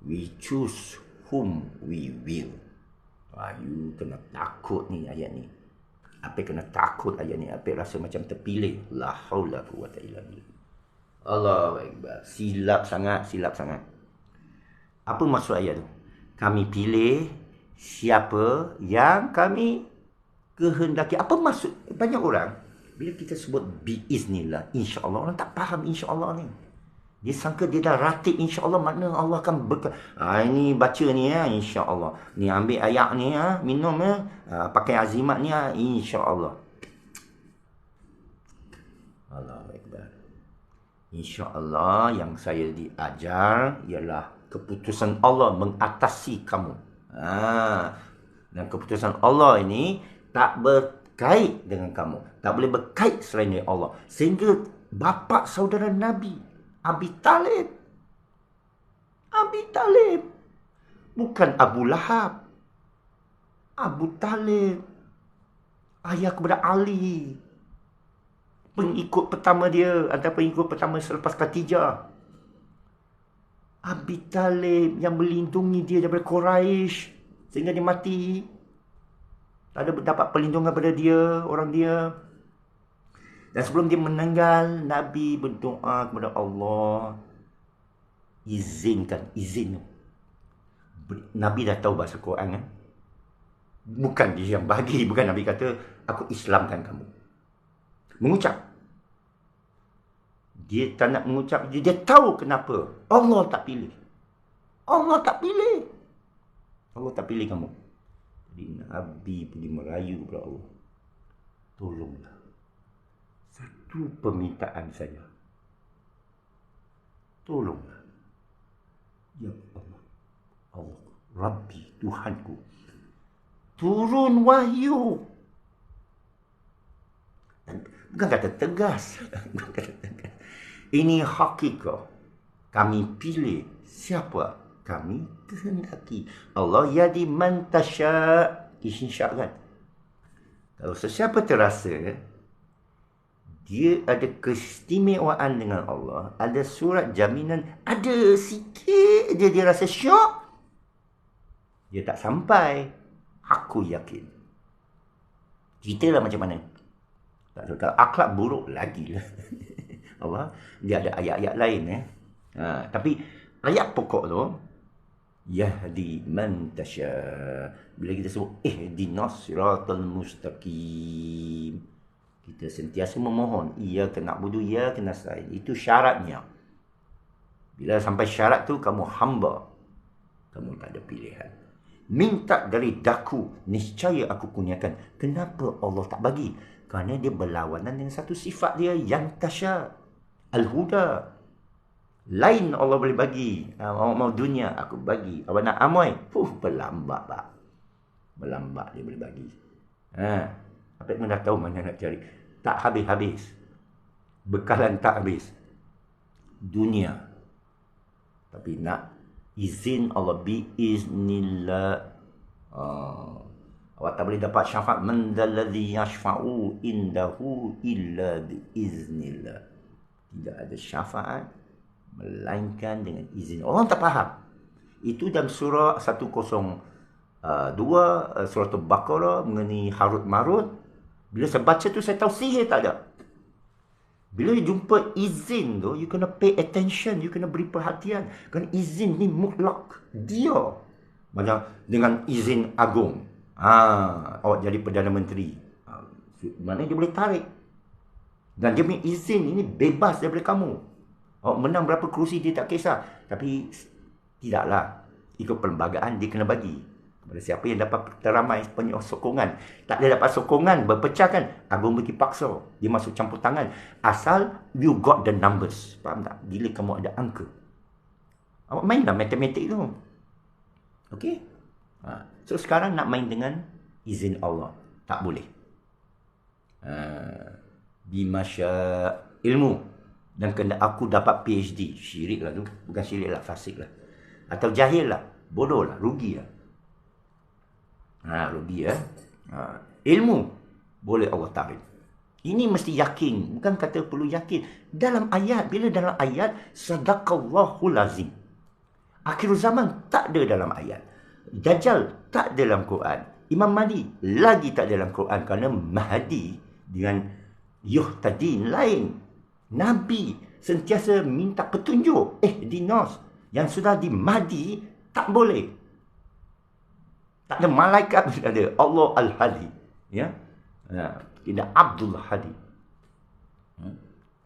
Speaker 1: we choose whom we will. You kena takut ni ayat ni. Apa kena takut ayat ni? Apa rasa macam terpilih? La haula quwwata illa billah. Allahu akbar. Silap sangat. Apa maksud ayat tu? Kami pilih siapa yang kami kehendaki. Apa maksud? Banyak orang bila kita sebut biiznillah, insya-Allah, orang tak faham insya-Allah ni. Dia sangka dia dah ratib insya-Allah, makna Allah akan ini baca ni insya-Allah. Ni ambil ayat ni minum pakai azimat ni insya-Allah. Allahu akbar. Insya-Allah yang saya diajar ialah keputusan Allah mengatasi kamu. Dan keputusan Allah ini tak berkait dengan kamu. Tak boleh berkait selain dari Allah. Sehingga bapa saudara Nabi Abi Talib. Bukan Abu Lahab. Abu Talib. Ayah kepada Ali. Pengikut pertama dia. Antara pengikut pertama selepas Khadijah. Abi Talib yang melindungi dia daripada Quraisy. Sehingga dia mati. Tak ada dapat perlindungan pada dia, orang dia. Dan sebelum dia meninggal, Nabi berdoa kepada Allah. Izin. Nabi dah tahu bahasa Quran kan? Bukan dia yang bagi. Bukan Nabi kata, aku Islamkan kamu. Mengucap. Dia tak nak mengucap. Dia tahu kenapa. Allah tak pilih. Allah tak pilih kamu. Jadi Nabi pergi merayu kepada Allah. Tolonglah. Satu permintaan saya. Tolonglah. Ya Allah, Rabbi, Tuhanku. Turun wahyu. Bukan kata tegas. Ini hakikat. Kami pilih siapa kami kehendaki. Allah yadi man tasya. Insya kan. Kalau sesiapa terasa Dia ada keistimewaan dengan Allah, ada surat jaminan, ada sikit je dia rasa syok, dia tak sampai. Aku yakin. Ceritalah macam mana. Tak tahu, kalau akhlak buruk lagi lah. Allah, dia ada ayat-ayat lain. Tapi ayat pokok tu, yahdi man tasha. Bila kita sebut ihdinas siratal mustaqim, kita sentiasa memohon, iyyaka na'budu wa iyyaka nasta'in. Itu syaratnya. Bila sampai syarat tu, kamu hamba, kamu tak ada pilihan. Minta dari daku, niscaya aku kurniakan. Kenapa Allah tak bagi? Kerana dia berlawanan dengan satu sifat dia yang tasya, al-huda. Lain Allah boleh bagi. Awak mau dunia, aku bagi. Awak nak amoy, berlambat pak. Berlambat dia boleh bagi. Apa yang dah tahu mana nak cari. Tak habis-habis. Bekalan tak habis. Dunia. Tapi nak izin Allah, biiznillah. Awak tak boleh dapat syafaat. Man dzalladzi yashfa'u indahu illa biiznillah. Tidak ada syafaat melainkan dengan izin. Orang tak faham. Itu dalam surah 102, surah Al-Baqarah mengenai Harut Marut. Bila saya baca tu, saya tahu sihir tak ada. Bila you jumpa izin tu, you kena pay attention, you kena beri perhatian. Kerana izin ni mutlak. Dia. Macam dengan izin agung. Awak jadi Perdana Menteri. Mana dia boleh tarik. Dan dia punya izin ini bebas daripada kamu. Awak menang berapa kerusi, dia tak kisah. Tapi, tidaklah. Ikut perlembagaan, dia kena bagi. Kepada siapa yang dapat teramai penuh sokongan. Tak ada dapat sokongan, berpecahkan. Agung bagi paksa. Dia masuk campur tangan. Asal you got the numbers. Faham tak? Bila kamu ada angka. Awak mainlah matematik tu. Okey? So sekarang nak main dengan izin Allah. Tak boleh. Bimasya ilmu. Dan kena aku dapat PhD. Syirik lah tu. Bukan syirik lah, fasik lah. Atau jahil lah. Bodoh lah. Rugi lah. Rugi ya. Ilmu boleh Allah tarik. Ini mesti yakin. Bukan kata perlu yakin. Dalam ayat. Bila dalam ayat, sadaqallahul azim. Akhir zaman tak ada dalam ayat. Dajjal tak ada dalam Quran. Imam Mahdi lagi tak ada dalam Quran. Kerana Mahdi dengan Yuhtadin lain. Nabi sentiasa minta petunjuk. Dinos. Yang sudah di Mahdi tak boleh. Tak ada malaikat pun ada. Allah Al-Hadi. Ya. Tidak Abdul Hadi.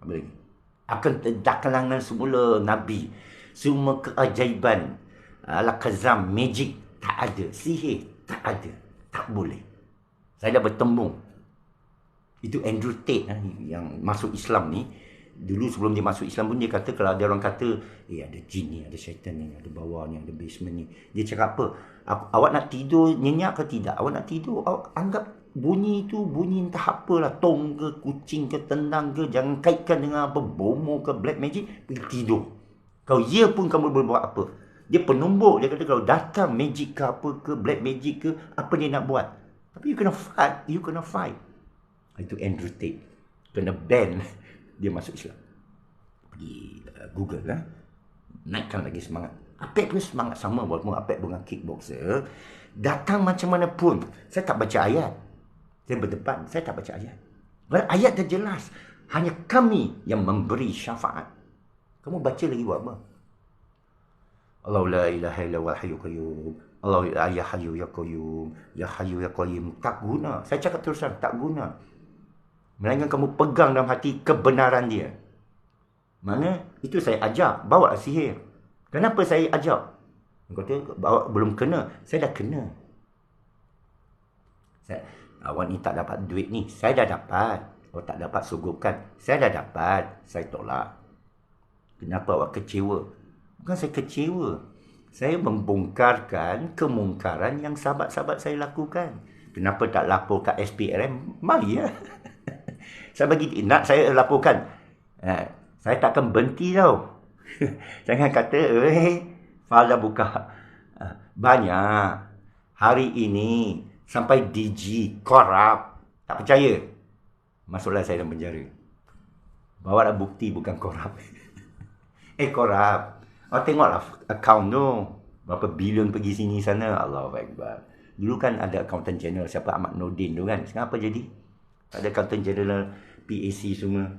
Speaker 1: Apa lagi? Akan terdakelangan semula Nabi. Semua keajaiban. Al-Qazam, magic. Tak ada. Sihir. Tak ada. Tak boleh. Saya dah bertembung. Itu Andrew Tate yang masuk Islam ni. Dulu sebelum dia masuk Islam pun dia kata, kalau ada orang kata, ada jin ni, ada syaitan ni, ada bawah ni, ada basement ni. Dia cakap apa? Awak nak tidur nyenyak ke tidak? Awak nak tidur, awak anggap bunyi tu bunyi entah apalah, tong ke, kucing ke, tendang ke, jangan kaitkan dengan apa, bomo ke, black magic, pergi tidur. Kalau ya pun kamu boleh buat apa? Dia penumbuk, dia kata kalau datang magic ke apa ke, black magic ke, apa dia nak buat? Tapi you kena fight. Itu Andrew Tate. Kena ban. Dia masuk Islam. Pergi Google lah. Naikkan lagi semangat. Apek pun semangat sama. Walaupun Apek bukan kickboxer. Datang macam mana pun. Saya tak baca ayat. Saya berdepan. Saya tak baca ayat. Ayat dah jelas. Hanya kami yang memberi syafaat. Kamu baca lagi buat apa? Allah la ilaha illa wal hayyul qayyum. Allah ya hayyu ya qayyum. Ya hayyu ya qayyum. Tak guna. Saya cakap terusan. Tak guna. Melainkan kamu pegang dalam hati kebenaran dia. Mana? Itu saya ajak. Bawa sihir. Kenapa saya ajak? Kata, bawa belum kena. Saya dah kena. Awak ni tak dapat duit ni. Saya dah dapat. Awak tak dapat sugupkan. Saya dah dapat. Saya tolak. Kenapa awak kecewa? Bukan saya kecewa. Saya membongkarkan kemungkaran yang sahabat-sahabat saya lakukan. Kenapa tak lapor kat SPRM? Mari ya. Nak saya laporkan. Saya takkan berhenti tau. Jangan kata, file dah buka. Banyak. Hari ini, sampai DG, korup. Tak percaya? Masuklah saya dalam penjara. Bawa bukti, bukan korap. Korap. Tengoklah akaun tu. Berapa bilion pergi sini sana. Allahu Akbar. Dulu kan ada accountant general, siapa, Ahmad Nordin tu kan. Sekarang apa jadi? Ada accountant general, PAC semua.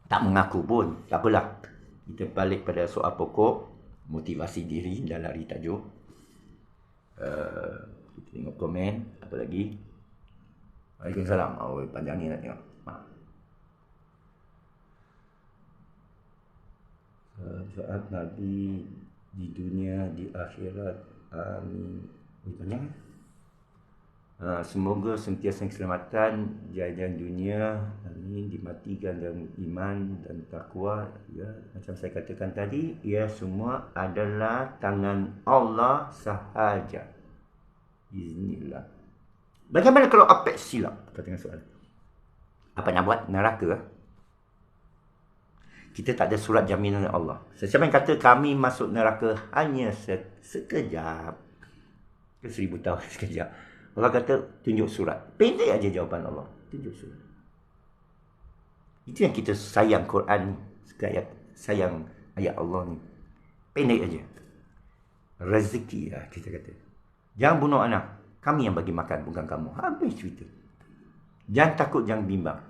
Speaker 1: Tak mengaku pun. Tak apalah. Kita balik pada soal pokok. Motivasi diri dan lari tajuk. Kita tengok komen. Apa lagi? Waalaikumsalam. Panjang ni nak tengok. Saat Nabi di dunia, di akhirat. Amin. Banyak. Semoga sentiasa keselamatan jalan dunia. Amin. Dimatikan dalam iman dan takwa. Ya, macam saya katakan tadi, ia semua adalah tangan Allah sahaja. Bismillah. Bagaimana kalau Apek silap? Katakan soalan. Apa nak buat? Neraka. Kita tak ada surat jaminan Allah. Siapa yang kata kami masuk neraka hanya sekejap. Ke 1000 tahun sekejap. Allah kata tunjuk surat. Pendek aja jawapan Allah. Tunjuk surat. Itu yang kita sayang Quran ni. Sayang ayat Allah ni. Pendek aja. Rezeki lah kita kata. Jangan bunuh anak. Kami yang bagi makan, bukan kamu. Habis cerita. Jangan takut, jangan bimbang.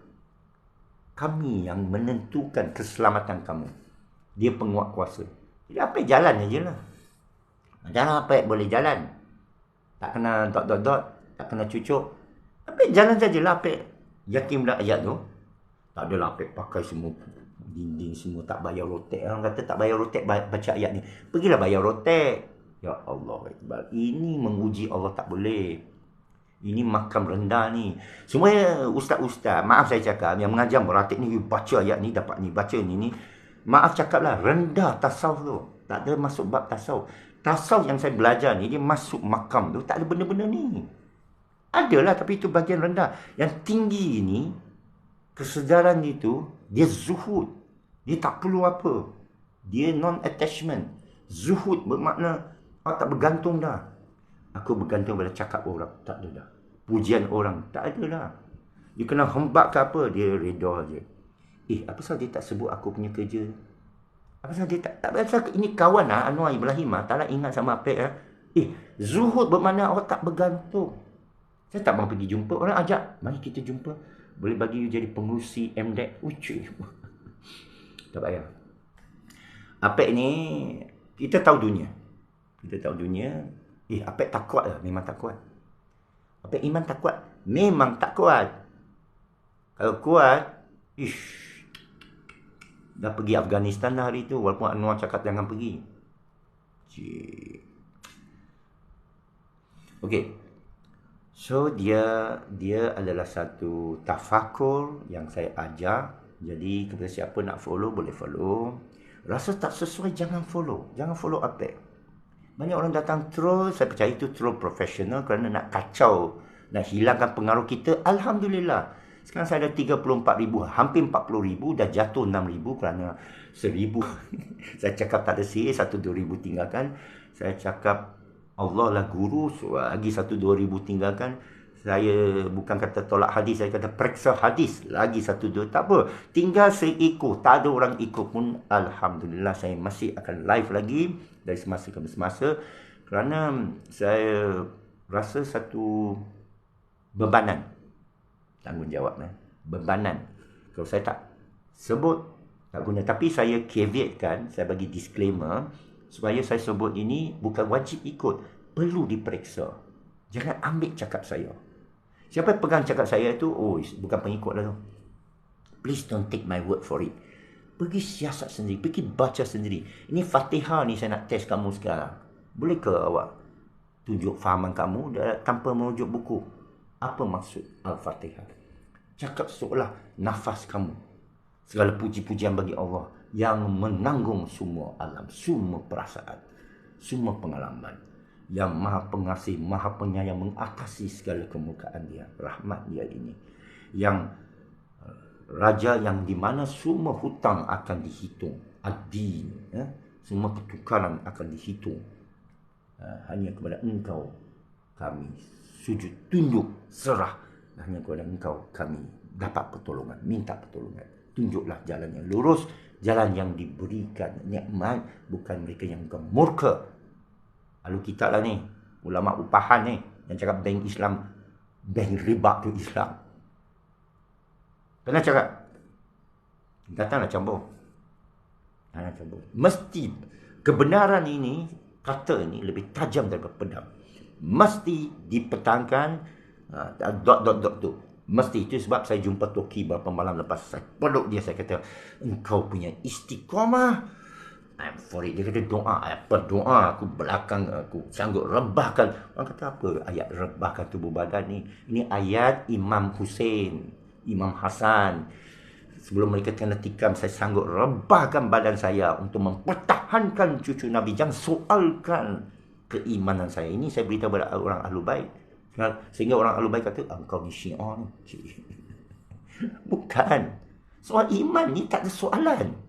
Speaker 1: Kami yang menentukan keselamatan kamu. Dia penguat kuasa. Jadi apa jalan je lah. Jangan apa boleh jalan. Tak kena dot. Tak kena cucuk. Apa jalan sajalah apa. Yakin pula ayat tu. Tak adalah apa pakai semua dinding semua tak bayar rotek. Orang kata tak bayar rotek baca ayat ni. Pergilah bayar rotek. Ya Allah. Ini menguji Allah tak boleh. Ini makam rendah ni. Semua ustaz-ustaz, maaf saya cakap, yang mengajar meratik ni, baca ayat ni, dapat ni, baca ni. Maaf cakaplah, rendah tasawuf tu. Tak ada masuk bab tasawuf. Tasawuf yang saya belajar ni, dia masuk makam tu, tak ada benda-benda ni. Adalah, tapi itu bagian rendah. Yang tinggi ni, kesedaran itu, dia zuhud. Dia tak perlu apa. Dia non-attachment. Zuhud bermakna, tak bergantung dah. Aku bergantung pada cakap orang. Tak ada dah. Pujian orang. Tak ada dah. Dia kena hembak ke apa, dia reda je. Apa sebab dia tak sebut aku punya kerja? Apa sebab dia tak biasa? Ini kawan Anwar Ibrahim tak nak ingat sama apa. Zuhud bermakna awak tak bergantung. Saya tak mahu pergi jumpa. Orang ajak, mari kita jumpa. Boleh bagi you jadi pengurusi MDEC. Ucuy. Tak payah. Apek ni, kita tahu dunia. Apek tak kuat lah. Memang tak kuat. Apek iman tak kuat. Memang tak kuat. Kalau kuat, dah pergi Afghanistan dah hari tu. Walaupun Anwar cakap jangan pergi. Okay. So, dia adalah satu tafakur yang saya ajar. Jadi, kepada siapa nak follow, boleh follow. Rasa tak sesuai, jangan follow. Jangan follow Apek. Banyak orang datang troll, saya percaya itu troll profesional kerana nak kacau, nak hilangkan pengaruh kita. Alhamdulillah. Sekarang saya ada 34,000, hampir 40,000, dah jatuh 6,000 kerana 1,000. Saya cakap tak ada sihir, 1-2,000 tinggalkan. Saya cakap Allah lah guru, so lagi 1-2,000 tinggalkan. Saya bukan kata tolak hadis, saya kata periksa hadis. Lagi 1-2, tak apa. Tinggal saya ikut, tak ada orang ikut pun. Alhamdulillah, saya masih akan live lagi dari semasa ke semasa. Kerana saya rasa satu bebanan. Tanggungjawab. Bebanan. Kalau saya tak sebut, tak guna. Tapi saya caveatkan, saya bagi disclaimer, supaya saya sebut ini bukan wajib ikut. Perlu diperiksa. Jangan ambil cakap saya. Siapa yang pegang cakap saya itu, bukan pengikut lah tu. Please don't take my word for it. Pergi siasat sendiri, pergi baca sendiri. Ini Fatihah ni saya nak test kamu sekarang. Boleh ke awak tunjuk fahaman kamu tanpa merujuk buku? Apa maksud Al-Fatihah? Cakap seolah nafas kamu. Segala puji-pujian bagi Allah yang menanggung semua alam, semua perasaan, semua pengalaman. Yang maha pengasih, maha penyayang, mengatasi segala kemurkaan dia, rahmat dia ini. Yang raja yang di mana semua hutang akan dihitung, ad-din, semua pertukaran akan dihitung. Hanya kepada engkau kami sujud, tunduk, serah. Hanya kepada engkau kami dapat pertolongan, minta pertolongan. tunjuklah jalan yang lurus, jalan yang diberikan nikmat, bukan mereka yang gemurka. Lalu kita lah ni, ulama upahan ni, yang cakap bank Islam, bank riba tu Islam. Kena cakap, datanglah campur. Mesti kebenaran ini, kata ini lebih tajam daripada pedang. Mesti dipertahankan, tu. Mesti. Itu sebab saya jumpa Toki beberapa malam lepas. Saya peluk dia, saya kata, engkau punya istiqamah, I'm for it. Dia kata, doa. Apa doa? Aku belakang, aku sanggup rebahkan. Orang kata, apa ayat rebahkan tubuh badan ni? Ini ayat Imam Hussein, Imam Hasan. Sebelum mereka kena tikam, saya sanggup rebahkan badan saya untuk mempertahankan cucu Nabi. Jangan soalkan keimanan saya. Ini saya beritahu kepada orang Ahlul Bait. Sehingga orang Ahlul Bait kata, engkau ni Syiah ni. Bukan. Soal iman ni tak ada soalan.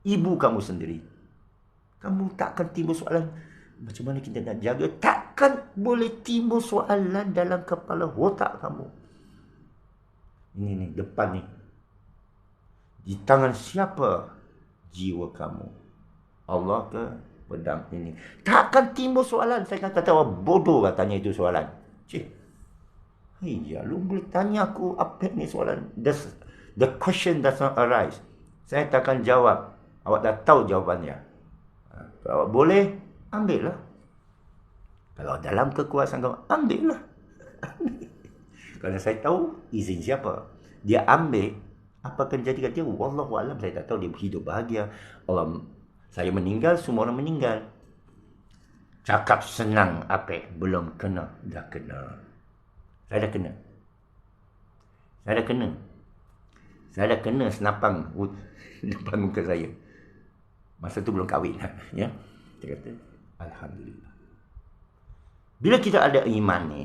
Speaker 1: Ibu kamu sendiri, kamu takkan timbul soalan, macam mana kita nak jaga? Takkan boleh timbul soalan dalam kepala otak kamu. Ini depan ni. Di tangan siapa jiwa kamu? Allah ke pedang ini? Takkan timbul soalan. Saya kata orang bodoh katanya itu soalan. Cik, ya, lu boleh tanya aku apa ni soalan? The question does not arise. Saya takkan jawab. Awak dah tahu jawapannya. Kalau awak boleh, ambillah. Kalau dalam kekuasaan kamu, ambillah. Kerana saya tahu izin siapa. Dia ambil, apa akan jadi kat dia? Wallahualam, saya tak tahu dia hidup bahagia. Allah, saya meninggal, semua orang meninggal. Cakap senang apa? Belum kena, dah kena. Saya dah kena. Saya dah kena senapang depan muka saya. Masa tu belum kahwin, ya. Dia kata, alhamdulillah. Bila kita ada iman ni,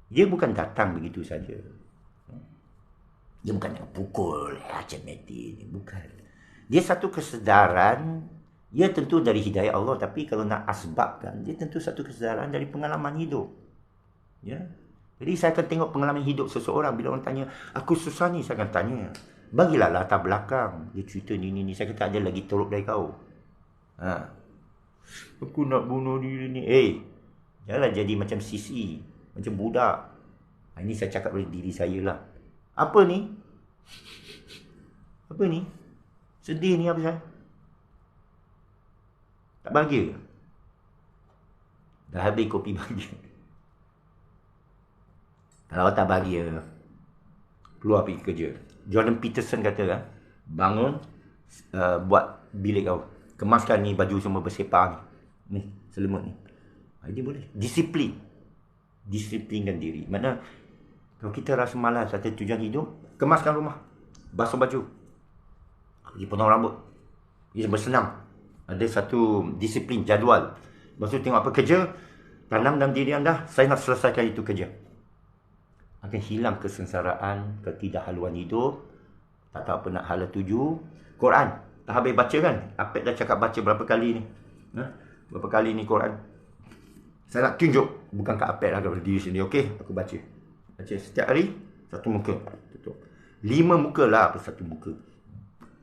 Speaker 1: dia bukan datang begitu saja. Dia bukan yang pukul, macam mati ni, bukan. Dia satu kesedaran. Dia tentu dari hidayah Allah, tapi kalau nak asbabkan, dia tentu satu kesedaran dari pengalaman hidup. Ya. Jadi saya akan tengok pengalaman hidup seseorang. Bila orang tanya, aku susah ni, saya akan tanya, bagilah latar belakang. Dia cerita ni. Saya kata, ada lagi teruk dari kau. Aku nak bunuh diri ni. Janganlah jadi macam sisi, macam budak. Ini saya cakap oleh diri saya lah. Apa ni? Sedih ni apa saya? Tak bahagia? Dah habis kopi bahagia. Kalau tak bahagia, keluar pergi kerja. Jordan Peterson kata kan, bangun, buat bilik kau. Kemaskan ni baju semua bersepah ni. Ni, selimut ni. Dia boleh. Disiplin. Disiplinkan diri. Maknanya, kalau kita rasa malas, ada tujuan hidup, kemaskan rumah. Basuh baju. Pergi potong rambut. Dia bersenam. Ada satu disiplin, jadual. Lepas tu tengok apa kerja, tanam dalam diri anda, saya nak selesaikan itu kerja. Akan hilang kesengsaraan, ketidakhaluan hidup. Tak tahu apa nak hala tuju. Quran, tak habis baca kan? Apek dah cakap baca berapa kali ni? Berapa kali ni Quran? Saya nak tunjuk, bukan kat Apek lah, kepada diri sendiri. Okey, aku baca. Baca setiap hari, satu muka. Tutup. 5 muka lah, apa satu muka.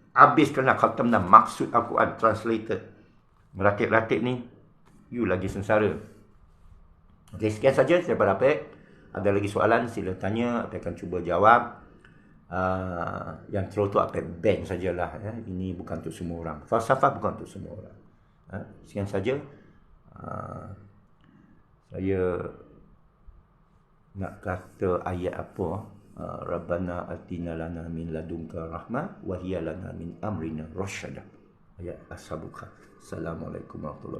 Speaker 1: Habis kena khatam dah maksud Al-Quran translated. Merakit-rakit ni, you lagi sengsara. Okey, sekian saja daripada Apek. Ada lagi soalan, sila tanya. Apek akan cuba jawab. Yang terlalu tu Apek ban sajalah. Ya. Ini bukan untuk semua orang. Falsafah bukan untuk semua orang. Sekian saja. Saya nak kata ayat apa? Rabbana atina lana min ladunka rahmah wa hiya lana min amrina rasyada. Ayat As-Sabuka. Assalamualaikum warahmatullahi wabarakatuh.